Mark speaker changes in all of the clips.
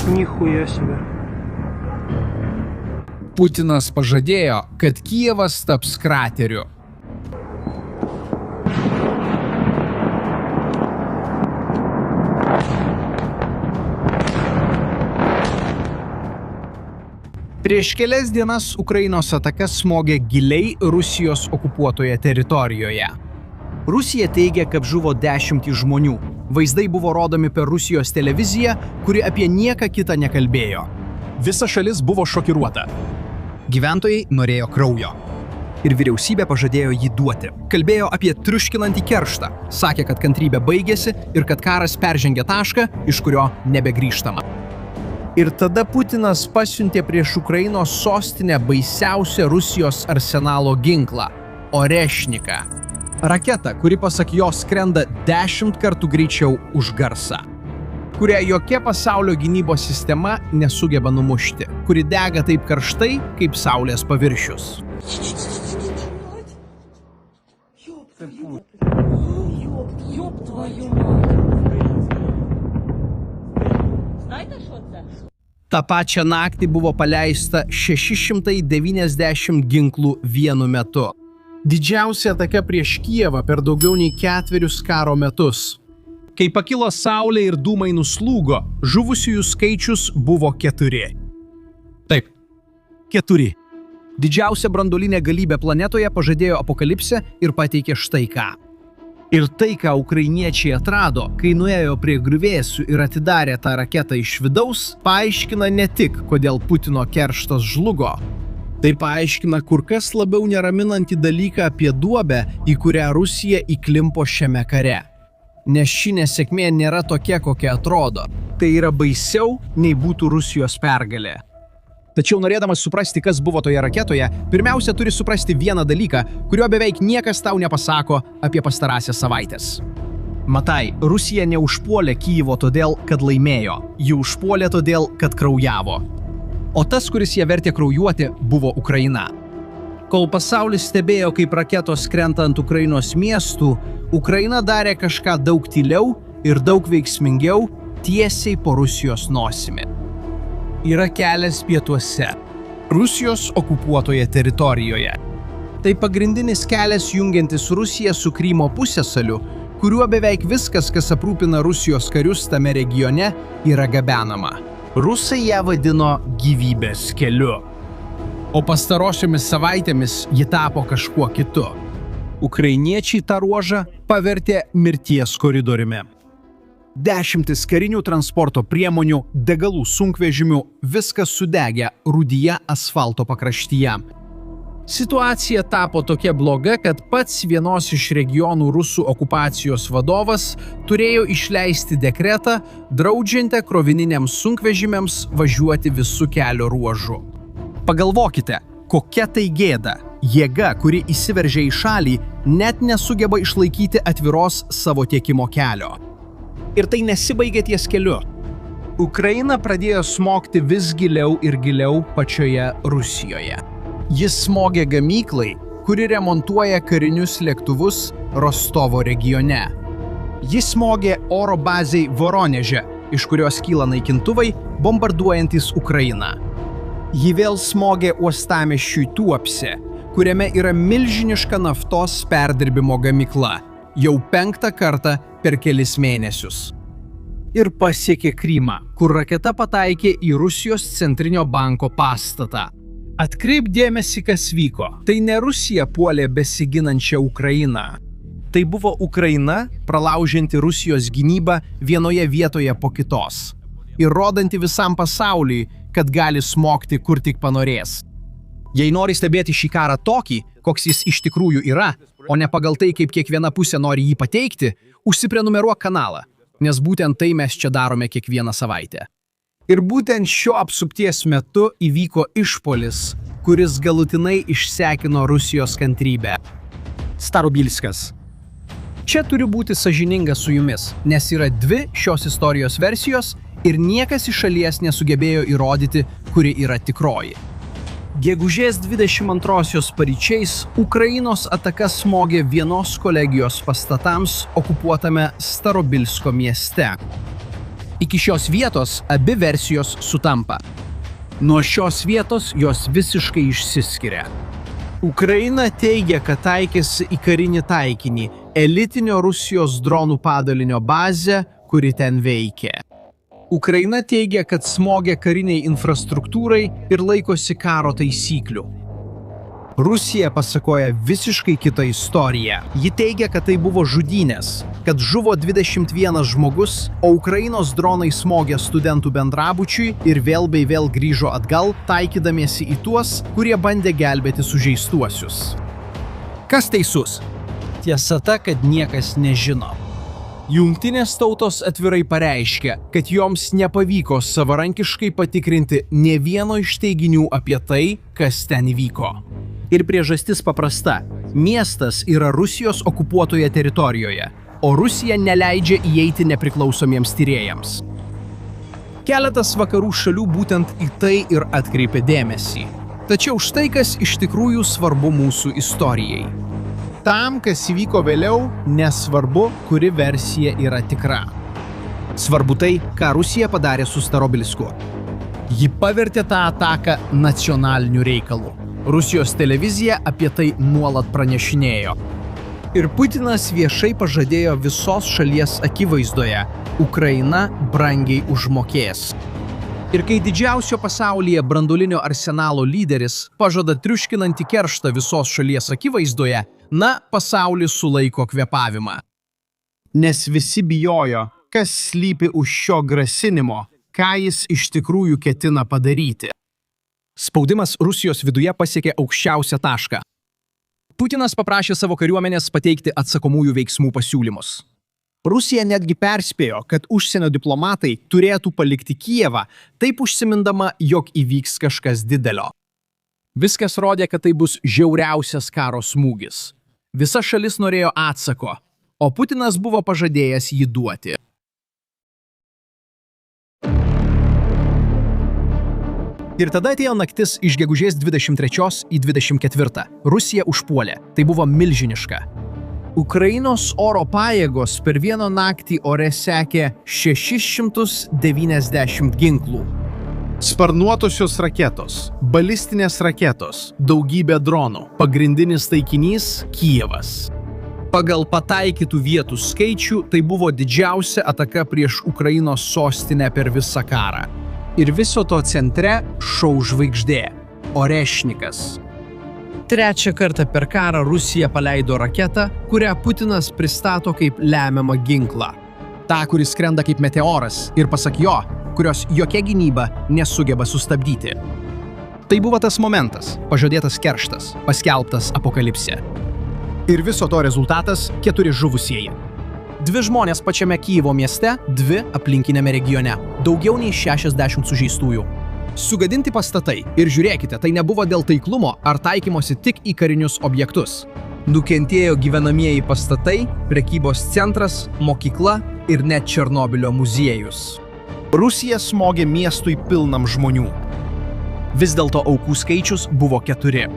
Speaker 1: Ніхуя себе.
Speaker 2: Putinas pažadėjo, kad Kijevas taps krateriu. Prieš kelias dienas Ukrainos ataka smogė giliai Rusijos okupuotoje teritorijoje. Rusija teigia, kad žuvo 10 žmonių. Vaizdai buvo rodomi per Rusijos televiziją, kuri apie nieką kitą nekalbėjo.
Speaker 3: Visa šalis buvo šokiruota.
Speaker 4: Gyventojai norėjo kraujo. Ir vyriausybė pažadėjo jį duoti. Kalbėjo apie triuškinantį kerštą. Sakė, kad kantrybė baigėsi ir kad karas peržengė tašką, iš kurio nebegrįžtama.
Speaker 2: Ir tada Putinas pasiuntė prieš Ukrainos sostinę baisiausią Rusijos arsenalo ginklą – Orešniką.
Speaker 4: Raketą, kuri pasak jo skrenda 10 kartų greičiau už garsą.
Speaker 2: Kurią jokia pasaulio gynybos sistema nesugeba numušti, kuri dega taip karštai, kaip saulės paviršius. Ta pačią naktį buvo paleista 690 ginklų vienu metu. Didžiausia ataka prieš Kijevą per daugiau nei 4 karo metus. Kai pakilo saulė ir dūmai nuslūgo, žuvusiųjų skaičius buvo 4.
Speaker 4: Taip, 4. Didžiausia branduolinė galybė planetoje pažadėjo apokalipsę ir pateikė štai ką.
Speaker 2: Ir tai, ką ukrainiečiai atrado, kai nuėjo prie griuvėsių ir atidarė tą raketą iš vidaus, paaiškina ne tik, kodėl Putino kerštas žlugo. Tai paaiškina kur kas labiau neraminantį dalyką apie duobę, į kurią Rusija įklimpo šiame kare. Nes ši nesėkmė nėra tokia, kokia atrodo. Tai yra baisiau, nei būtų Rusijos pergalė.
Speaker 4: Tačiau norėdamas suprasti, kas buvo toje raketoje, pirmiausia turi suprasti vieną dalyką, kurio beveik niekas tau nepasako apie pastarąsias savaitės. Matai, Rusija neužpuolė Kijevo todėl, kad laimėjo. Ji užpuolė todėl, kad kraujavo. O tas, kuris ją vertė kraujuoti, buvo Ukraina.
Speaker 2: Kol pasaulis stebėjo, kaip raketos krenta ant Ukrainos miestų, Ukraina darė kažką daug tyliau ir daug veiksmingiau tiesiai po Rusijos nosimi. Yra kelias pietuose, Rusijos okupuotoje teritorijoje. Tai pagrindinis kelias jungiantis Rusiją su Krymo pusiasaliu, kuriuo beveik viskas, kas aprūpina Rusijos karius tame regione, yra gabenama. Rusai ją vadino gyvybės keliu. O pastarosiomis savaitėmis ji tapo kažkuo kitu. Ukrainiečiai tą ruožą pavertė mirties koridoriumi. 10 karinių transporto priemonių, degalų sunkvežimių, viskas sudegė rūdyje asfalto pakraštyje. Situacija tapo tokia bloga, kad pats vienos iš regionų rusų okupacijos vadovas turėjo išleisti dekretą, draudžiantį krovininiams sunkvežimiams važiuoti visų kelio ruožų.
Speaker 4: Pagalvokite, kokia tai gėda. Jėga, kuri įsiveržia į šalį, net nesugeba išlaikyti atviros savo tiekimo kelio. Ir tai nesibaigė ties keliu.
Speaker 2: Ukraina pradėjo smogti vis giliau ir giliau pačioje Rusijoje. Jis smogė gamyklai, kuri remontuoja karinius lėktuvus Rostovo regione. Jis smogė oro bazei Voroneže, iš kurios kyla naikintuvai, bombarduojantis Ukrainą. Ji vėl smogė uostamiesčiui Tuopse, kuriame yra milžiniška naftos perdirbimo gamykla, jau 5. kartą per kelis mėnesius. Ir pasiekė Krymą, kur raketa pataikė į Rusijos centrinio banko pastatą. Atkreipk dėmesį, kas vyko. Tai ne Rusija puolė besiginančią Ukrainą. Tai buvo Ukraina, pralaužianti Rusijos gynybą vienoje vietoje po kitos. Ir rodanti visam pasauliui, kad gali smogti kur tik panorės.
Speaker 4: Jei nori stebėti šį karą tokį, koks jis iš tikrųjų yra, o ne pagal tai, kaip kiekviena pusė nori jį pateikti, užsiprenumeruok kanalą, nes būtent tai mes čia darome kiekvieną savaitę.
Speaker 2: Ir būtent šio apsupties metu įvyko išpuolis, kuris galutinai išsekino Rusijos kantrybę.
Speaker 4: Starobilskas.
Speaker 2: Čia turiu būti sąžiningas su jumis, nes yra 2 šios istorijos versijos ir niekas iš šalies nesugebėjo įrodyti, kuri yra tikroji. Gegužės 22-osios paryčiais Ukrainos ataka smogė vienos kolegijos pastatams okupuotame Starobilsko mieste.
Speaker 4: Iki šios vietos abi versijos sutampa. Nuo šios vietos jos visiškai išsiskiria.
Speaker 2: Ukraina teigia, kad taikėsi į karinį taikinį – elitinio Rusijos dronų padalinio bazę, kuri ten veikė. Ukraina teigia, kad smogė kariniai infrastruktūrai ir laikosi karo taisyklių. Rusija pasakoja visiškai kitą istoriją. Ji teigia, kad tai buvo žudynės, kad žuvo 21 žmogus, o Ukrainos dronai smogė studentų bendrabučiui ir vėl bei vėl grįžo atgal, taikydamiesi į tuos, kurie bandė gelbėti sužeistuosius.
Speaker 4: Kas teisus?
Speaker 2: Tiesa ta, kad niekas nežino. Jungtinės tautos atvirai pareiškia, kad joms nepavyko savarankiškai patikrinti nė vieno iš teiginių apie tai, kas ten įvyko. Ir priežastis paprasta – miestas yra Rusijos okupuotoje teritorijoje, o Rusija neleidžia įeiti nepriklausomiems tyrėjams. Keletas vakarų šalių būtent į tai ir atkreipė dėmesį. Tačiau štai kas iš tikrųjų svarbu mūsų istorijai. Tam, kas įvyko vėliau, nesvarbu, kuri versija yra tikra. Svarbu tai, ką Rusija padarė su Starobilisku. Ji pavertė tą ataką nacionaliniu reikalu. Rusijos televizija apie tai nuolat pranešinėjo. Ir Putinas viešai pažadėjo visos šalies akivaizdoje – Ukraina brangiai užmokės. Ir kai didžiausio pasaulyje branduolinio arsenalo lyderis pažada triuškinantį kerštą visos šalies akivaizdoje, pasaulis sulaiko kvėpavimą. Nes visi bijojo, kas slypi už šio grasinimo, ką jis iš tikrųjų ketina padaryti.
Speaker 4: Spaudimas Rusijos viduje pasiekė aukščiausią tašką. Putinas paprašė savo kariuomenės pateikti atsakomųjų veiksmų pasiūlymus.
Speaker 2: Rusija netgi perspėjo, kad užsienio diplomatai turėtų palikti Kijevą, taip užsimindama, jog įvyks kažkas didelio.
Speaker 4: Viskas rodė, kad tai bus žiauriausias karo smūgis. Visa šalis norėjo atsako, o Putinas buvo pažadėjęs jį duoti. Ir tada atėjo naktis iš gegužės 23 į 24. Rusija užpuolė. Tai buvo milžiniška.
Speaker 2: Ukrainos oro pajėgos per vieną naktį ore sekė 690 ginklų. Sparnuotosios raketos, balistinės raketos, daugybė dronų. Pagrindinis taikinys – Kijevas. Pagal pataikytų vietų skaičių tai buvo didžiausia ataka prieš Ukrainos sostinę per visą karą. Ir viso to centre šou žvaigždė – Orešnikas. Trečią kartą per karą Rusija paleido raketą, kurią Putinas pristato kaip lemiamą ginklą.
Speaker 4: Ta, kuris skrenda kaip meteoras ir pasak jo, kurios jokia gynyba nesugeba sustabdyti. Tai buvo tas momentas, pažadėtas kerštas, paskelbtas apokalipsė. Ir viso to rezultatas – 4 žuvusieji. 2 žmonės pačiame Kijevo mieste, 2 aplinkinėme regione. Daugiau nei 60 sužeistųjų. Sugadinti pastatai. Ir žiūrėkite, tai nebuvo dėl taiklumo ar taikymosi tik į karinius objektus.
Speaker 2: Nukentėjo gyvenamieji pastatai, prekybos centras, mokykla ir net Černobylio muziejus. Rusija smogė miestui pilnam žmonių.
Speaker 4: Vis dėlto aukų skaičius buvo 4.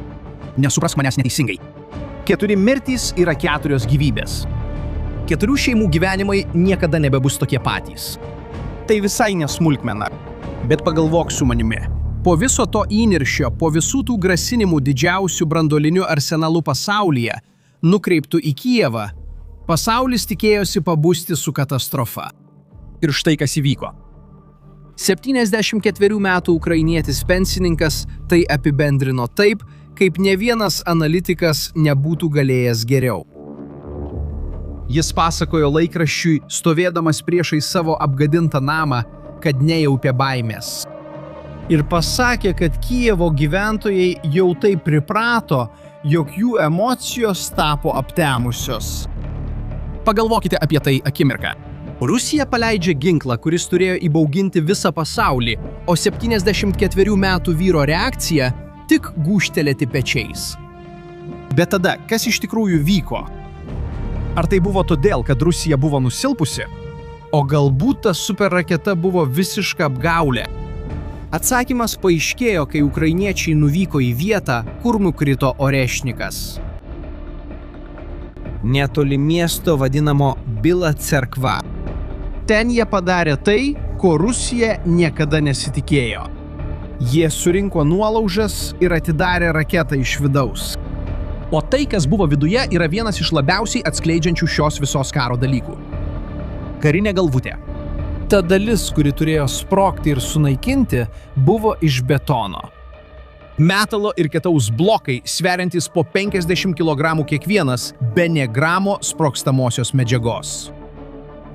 Speaker 4: Nesuprask manęs neteisingai.
Speaker 2: 4 mirtys yra 4 gyvybės.
Speaker 4: 4 šeimų gyvenimai niekada nebebus tokie patys.
Speaker 2: Tai visai nesmulkmena. Bet pagalvok su manimi. Po viso to įniršio, po visų tų grasinimų didžiausių branduolinių arsenalų pasaulyje, nukreiptų į Kijevą, pasaulis tikėjosi pabusti su katastrofa.
Speaker 4: Ir štai kas įvyko.
Speaker 2: 74 metų ukrainietis pensininkas tai apibendrino taip, kaip ne vienas analitikas nebūtų galėjęs geriau. Jis pasakojo laikraščiui, stovėdamas priešais savo apgadintą namą, kad nejautė baimės. Ir pasakė, kad Kijevo gyventojai jau taip priprato, jog jų emocijos tapo aptemusios.
Speaker 4: Pagalvokite apie tai akimirką.
Speaker 2: Rusija paleidžia ginklą, kuris turėjo įbauginti visą pasaulį, o 74 metų vyro reakcija tik gūžtelėti pečiais. Bet tada, kas iš tikrųjų vyko? Ar tai buvo todėl, kad Rusija buvo nusilpusi? O galbūt ta superraketa buvo visiška apgaulė? Atsakymas paaiškėjo, kai ukrainiečiai nuvyko į vietą, kur nukrito Orešnikas. Netoli miesto vadinamo Bila cerkva. Ten jie padarė tai, ko Rusija niekada nesitikėjo. Jie surinko nuolaužas ir atidarė raketą iš vidaus.
Speaker 4: O tai, kas buvo viduje, yra vienas iš labiausiai atskleidžiančių šios visos karo dalykų. Karinė galvutė.
Speaker 2: Ta dalis, kuri turėjo sprogti ir sunaikinti, buvo iš betono.
Speaker 4: Metalo ir ketaus blokai, sveriantys po 50 kg kiekvienas, be nė gramo sprogstamosios medžiagos.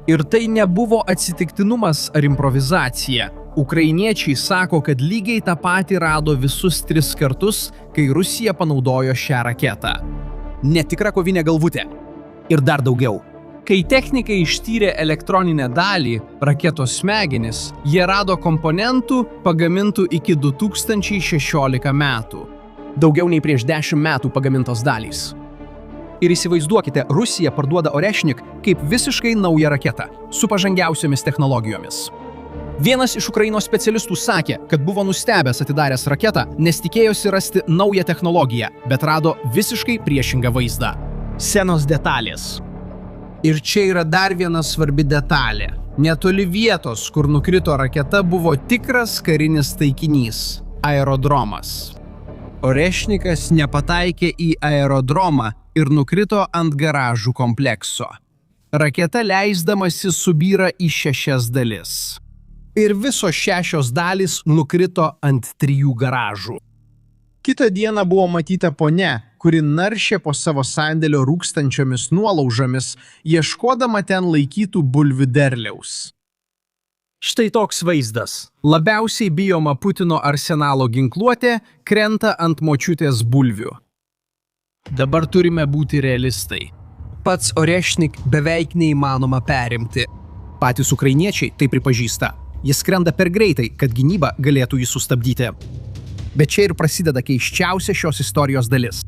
Speaker 2: Ir tai nebuvo atsitiktinumas ar improvizacija. Ukrainiečiai sako, kad lygiai tą patį rado visus 3 kartus, kai Rusija panaudojo šią raketą.
Speaker 4: Netikra kovinė galvutė. Ir dar daugiau.
Speaker 2: Kai technikai ištyrė elektroninę dalį, raketos smegenis, jie rado komponentų pagamintų iki 2016 metų.
Speaker 4: Daugiau nei prieš 10 metų pagamintos dalys. Ir įsivaizduokite, Rusija parduoda Orešnik kaip visiškai naują raketą, su pažangiausiomis technologijomis. Vienas iš Ukrainos specialistų sakė, kad buvo nustebęs atidaręs raketą, nes tikėjosi rasti naują technologiją, bet rado visiškai priešingą vaizdą. Senos detalės.
Speaker 2: Ir čia yra dar viena svarbi detalė. Netoli vietos, kur nukrito raketa, buvo tikras karinis taikinys – aerodromas. Orešnikas nepataikė į aerodromą ir nukrito ant garažų komplekso. Raketa leisdamasi subyra į 6 dalis. Ir visos 6 dalys nukrito ant 3 garažų. Kitą dieną buvo matyta ponia, kuri naršė po savo sandėlio rūkstančiomis nuolaužomis, ieškodama ten laikytų bulvių derliaus. Štai toks vaizdas. Labiausiai bijoma Putino arsenalo ginkluotė krenta ant močiutės bulvių. Dabar turime būti realistai. Pats Orešnik beveik neįmanoma perimti.
Speaker 4: Patys ukrainiečiai tai pripažįsta. Jis skrenda per greitai, kad gynyba galėtų jį sustabdyti. Bet čia ir prasideda keisčiausia šios istorijos dalis.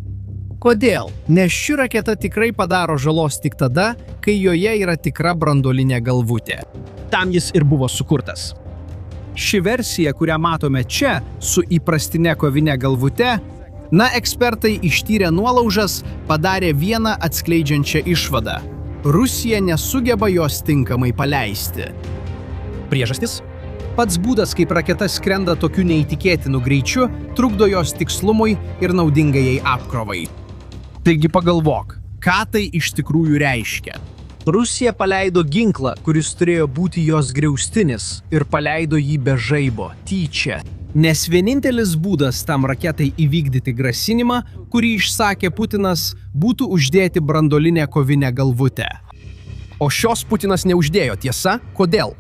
Speaker 2: Kodėl? Nes ši raketa tikrai padaro žalos tik tada, kai joje yra tikra branduolinė galvutė.
Speaker 4: Tam jis ir buvo sukurtas.
Speaker 2: Ši versija, kurią matome čia, su įprastinė kovinė galvute, ekspertai ištyrę nuolaužas padarė vieną atskleidžiančią išvadą. Rusija nesugeba jos tinkamai paleisti.
Speaker 4: Priežastis? Pats būdas, kaip raketa skrenda tokiu neįtikėtinu greičiu, trukdo jos tikslumui ir naudingajai apkrovai.
Speaker 2: Taigi pagalvok, ką tai iš tikrųjų reiškia. Rusija paleido ginklą, kuris turėjo būti jos griaustinis, ir paleido jį be žaibo, tyčia. Nes vienintelis būdas tam raketai įvykdyti grasinimą, kurį išsakė Putinas, būtų uždėti branduolinę kovinę galvutę.
Speaker 4: O šios Putinas neuždėjo, tiesa? Kodėl?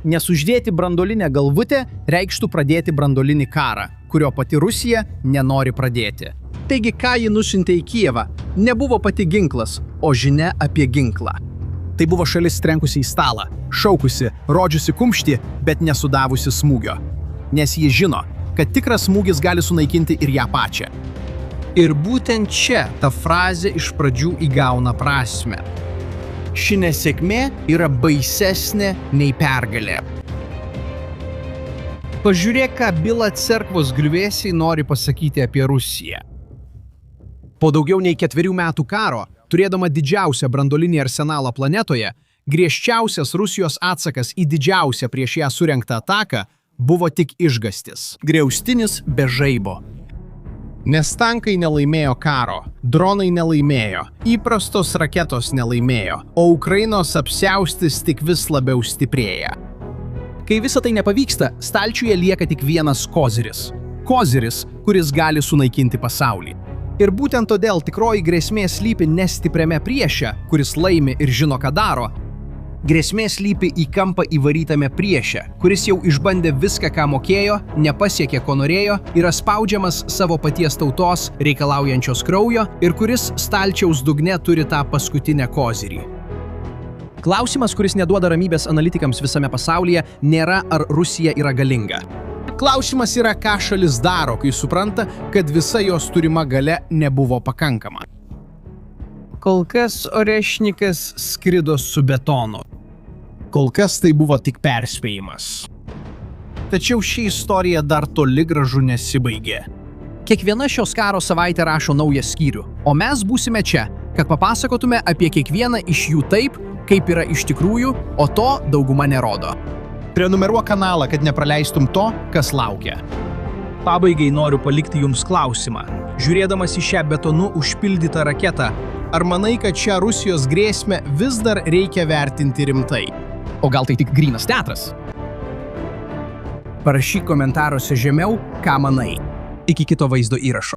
Speaker 2: Nes uždėti branduolinę galvutę reikštų pradėti branduolinį karą, kurio pati Rusija nenori pradėti. Taigi, ką ji nusiuntė į Kijevą, nebuvo pati ginklas, o žinia apie ginklą.
Speaker 4: Tai buvo šalis trenkusi į stalą, šaukusi, rodžiusi kumštį, bet nesudavusi smūgio. Nes ji žino, kad tikras smūgis gali sunaikinti ir ją pačią.
Speaker 2: Ir būtent čia ta frazė iš pradžių įgauna prasmę. Ši nesėkmė yra baisesnė nei pergalė. Pažiūrėk, ką Bila Cerkvos griuvėsiai nori pasakyti apie Rusiją.
Speaker 4: Po daugiau nei 4 metų karo, turėdama didžiausią branduolinį arsenalą planetoje, griežčiausias Rusijos atsakas į didžiausią prieš ją surengtą ataką buvo tik išgąstis. Griaustinis be žaibo.
Speaker 2: Nes tankai nelaimėjo karo, dronai nelaimėjo, įprastos raketos nelaimėjo, o Ukrainos apsiaustis tik vis labiau stiprėja.
Speaker 4: Kai visa tai nepavyksta, stalčiuje lieka tik vienas koziris. Koziris, kuris gali sunaikinti pasaulį. Ir būtent todėl tikroji grėsmė slypi ne stipriame prieše, kuris laimi ir žino, ką daro. Grėsmė slypi į kampą įvarytame prieše, kuris jau išbandė viską, ką mokėjo, nepasiekė, ko norėjo, yra spaudžiamas savo paties tautos, reikalaujančios kraujo, ir kuris stalčiaus dugne turi tą paskutinę kozirį. Klausimas, kuris neduoda ramybės analitikams visame pasaulyje, nėra, ar Rusija yra galinga. Klausimas yra, ką šalis daro, kai supranta, kad visa jos turima galia nebuvo pakankama.
Speaker 2: Kol kas Orešnikas skrido su betonu.
Speaker 4: Kol kas tai buvo tik perspėjimas.
Speaker 2: Tačiau ši istorija dar toli gražu nesibaigė.
Speaker 4: Kiekviena šios karo savaitė rašo naują skyrių, o mes būsime čia, kad papasakotume apie kiekvieną iš jų taip, kaip yra iš tikrųjų, o to dauguma nerodo. Prenumeruok kanalą, kad nepraleistum to, kas laukia.
Speaker 2: Pabaigai noriu palikti jums klausimą. Žiūrėdamas į šią betonu užpildytą raketą, ar manai, kad šią Rusijos grėsmę vis dar reikia vertinti rimtai?
Speaker 4: O gal tai tik grynas teatras?
Speaker 2: Parašyk komentaruose žemiau, ką manai.
Speaker 4: Iki kito vaizdo įrašo.